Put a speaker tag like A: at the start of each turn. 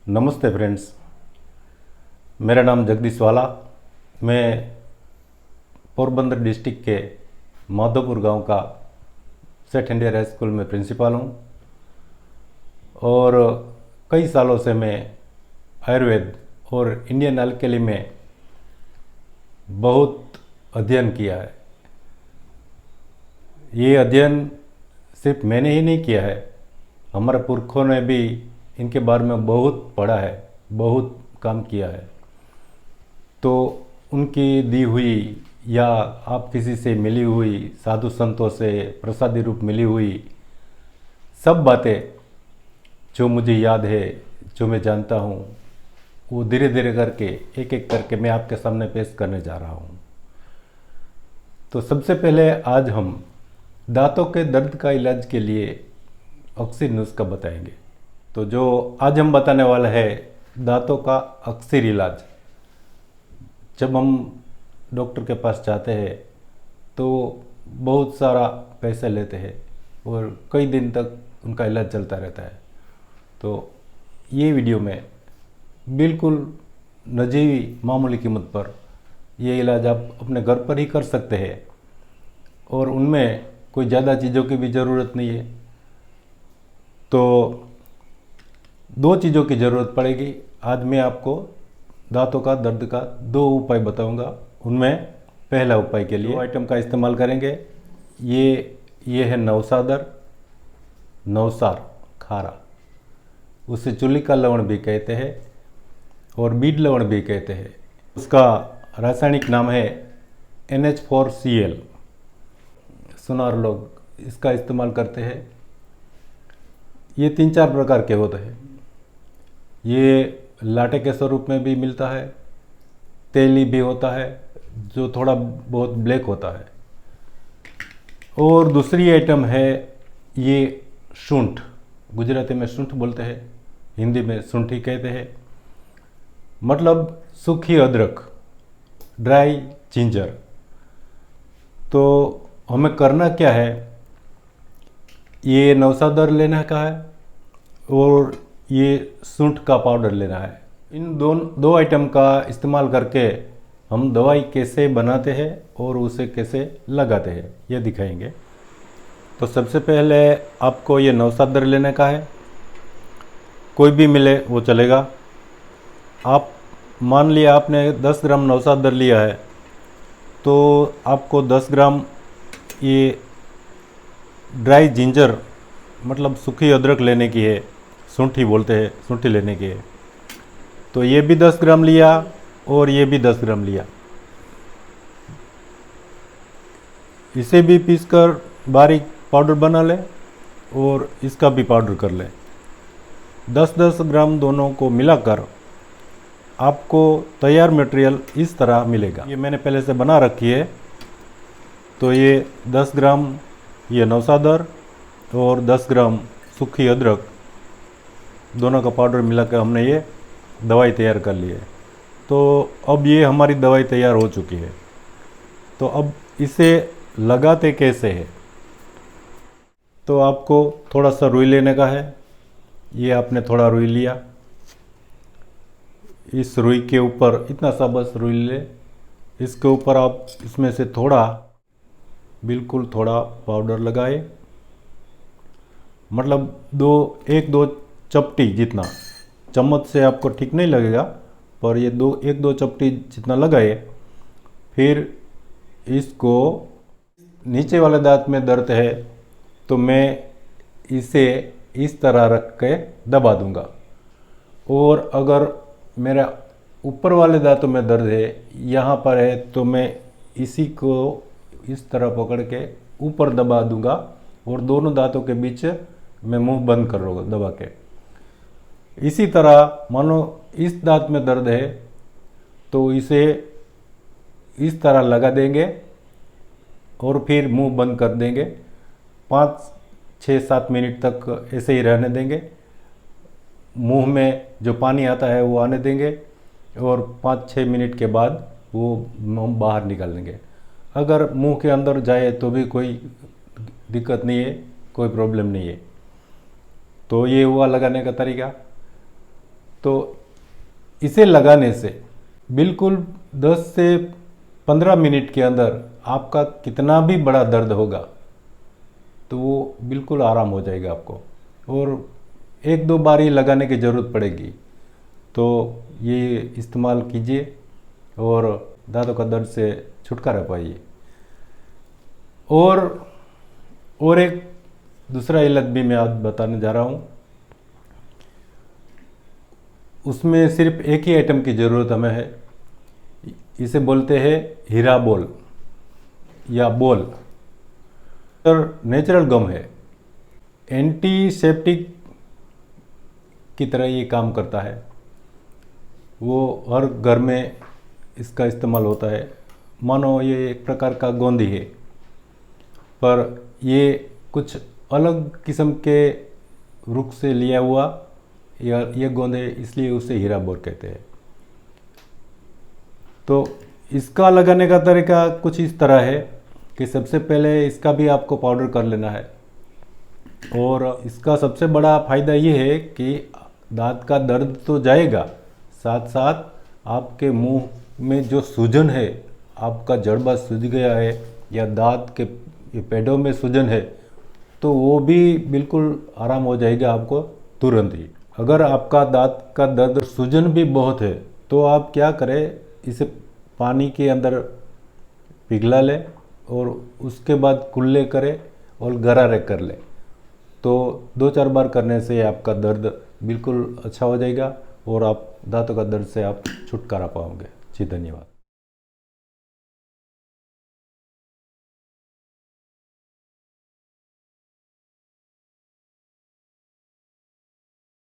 A: नमस्ते फ्रेंड्स, मेरा नाम जगदीश वाला। मैं पोरबंदर डिस्ट्रिक्ट के माधोपुर गांव का सेठ इंडिया हाई स्कूल में प्रिंसिपल हूं और कई सालों से मैं आयुर्वेद और इंडियन अल्केमी में बहुत अध्ययन किया है। ये अध्ययन सिर्फ मैंने ही नहीं किया है, हमारे पुरखों ने भी इनके बारे में बहुत पढ़ा है, बहुत काम किया है। तो उनकी दी हुई या आप किसी से मिली हुई, साधु संतों से प्रसादी रूप मिली हुई सब बातें जो मुझे याद है, जो मैं जानता हूँ, वो धीरे धीरे करके एक एक करके मैं आपके सामने पेश करने जा रहा हूँ। तो सबसे पहले आज हम दांतों के दर्द का इलाज के लिए अक्सर नुस्खा बताएंगे। तो जो आज हम बताने वाला है दांतों का अक्सर इलाज। जब हम डॉक्टर के पास जाते हैं तो बहुत सारा पैसे लेते हैं और कई दिन तक उनका इलाज चलता रहता है। तो ये वीडियो में बिल्कुल नजीवी मामूली कीमत पर ये इलाज आप अपने घर पर ही कर सकते हैं और उनमें कोई ज़्यादा चीज़ों की भी ज़रूरत नहीं है। तो दो चीज़ों की ज़रूरत पड़ेगी। आज मैं आपको दांतों का दर्द का दो उपाय बताऊंगा। उनमें पहला उपाय के लिए आइटम का इस्तेमाल करेंगे। ये है नवसादर, नवसार खारा, उसे चुल्ली का लवण भी कहते हैं और बीड लवण भी कहते हैं। उसका रासायनिक नाम है NH4Cl। सुनार लोग इसका इस्तेमाल करते हैं। ये 3-4 प्रकार के होते हैं। ये लाटे के स्वरूप में भी मिलता है, तेली भी होता है जो थोड़ा बहुत ब्लैक होता है, और दूसरी आइटम है ये सूंठ। गुजराती में सूंठ बोलते हैं, हिंदी में सूंठी कहते हैं, मतलब सूखी अदरक, ड्राई जिंजर। तो हमें करना क्या है, ये नवसादर लेना का है और ये सूंठ का पाउडर लेना है। इन दो आइटम का इस्तेमाल करके हम दवाई कैसे बनाते हैं और उसे कैसे लगाते हैं ये दिखाएंगे। तो सबसे पहले आपको ये नवसादर लेने का है, कोई भी मिले वो चलेगा। आप मान लिया आपने 10 ग्राम नवसादर लिया है तो आपको 10 ग्राम ये ड्राई जिंजर मतलब सूखी अदरक लेने की है, सूंठी बोलते हैं, सूंठी लेने की है। तो ये भी 10 ग्राम लिया और ये भी 10 ग्राम लिया। इसे भी पीसकर बारीक पाउडर बना ले और इसका भी पाउडर कर ले। 10-10 ग्राम दोनों को मिलाकर आपको तैयार मटेरियल इस तरह मिलेगा। ये मैंने पहले से बना रखी है। तो ये 10 ग्राम ये नवसादर और 10 ग्राम सूखी अदरक दोनों का पाउडर मिलाकर हमने ये दवाई तैयार कर ली है। तो अब ये हमारी दवाई तैयार हो चुकी है। तो अब इसे लगाते कैसे है, तो आपको थोड़ा सा रुई लेने का है। ये आपने थोड़ा रुई लिया, इस रुई के ऊपर इतना सा बस रुई ले, इसके ऊपर आप इसमें से थोड़ा, बिल्कुल थोड़ा पाउडर लगाए, मतलब 1-2 चपटी जितना। चम्मच से आपको ठीक नहीं लगेगा पर ये 1-2 चपटी जितना लगाए। फिर इसको नीचे वाले दांत में दर्द है तो मैं इसे इस तरह रख के दबा दूंगा, और अगर मेरा ऊपर वाले दांतों में दर्द है, यहाँ पर है, तो मैं इसी को इस तरह पकड़ के ऊपर दबा दूंगा और दोनों दांतों के बीच मैं मुंह बंद कर लूँगा दबा के। इसी तरह मानो इस दांत में दर्द है तो इसे इस तरह लगा देंगे और फिर मुंह बंद कर देंगे। 5-6-7 मिनट तक ऐसे ही रहने देंगे। मुंह में जो पानी आता है वो आने देंगे और 5-6 मिनट के बाद वो मुंह बाहर निकाल देंगे। अगर मुंह के अंदर जाए तो भी कोई दिक्कत नहीं है, कोई प्रॉब्लम नहीं है। तो ये हुआ लगाने का तरीका। तो इसे लगाने से बिल्कुल 10 से 15 मिनट के अंदर आपका कितना भी बड़ा दर्द होगा तो वो बिल्कुल आराम हो जाएगा आपको, और 1-2 बार ही लगाने की ज़रूरत पड़ेगी। तो ये इस्तेमाल कीजिए और दांतों का दर्द से छुटकारा पाइए। और एक दूसरा इलाज भी मैं आज बताने जा रहा हूँ। उसमें सिर्फ एक ही आइटम की ज़रूरत हमें है। इसे बोलते हैं हीरा बोल या बोल। और नेचुरल गम है, एंटीसेप्टिक की तरह ये काम करता है। वो हर घर में इसका इस्तेमाल होता है। मानो ये एक प्रकार का गोंद ही है, पर ये कुछ अलग किस्म के रुख से लिया हुआ या ये गोंद है, इसलिए उसे हीरा बोर कहते हैं। तो इसका लगाने का तरीका कुछ इस तरह है कि सबसे पहले इसका भी आपको पाउडर कर लेना है, और इसका सबसे बड़ा फ़ायदा ये है कि दांत का दर्द तो जाएगा, साथ साथ आपके मुंह में जो सूजन है, आपका जड़बा सूज गया है या दांत के पेड़ों में सूजन है, तो वो भी बिल्कुल आराम हो जाएगा आपको तुरंत ही। अगर आपका दांत का दर्द सूजन भी बहुत है तो आप क्या करें, इसे पानी के अंदर पिघला लें और उसके बाद कुल्ले करें और गरारे कर लें। तो 2-4 बार करने से आपका दर्द बिल्कुल अच्छा हो जाएगा और आप दांतों का दर्द से आप छुटकारा पाओगे। जी धन्यवाद।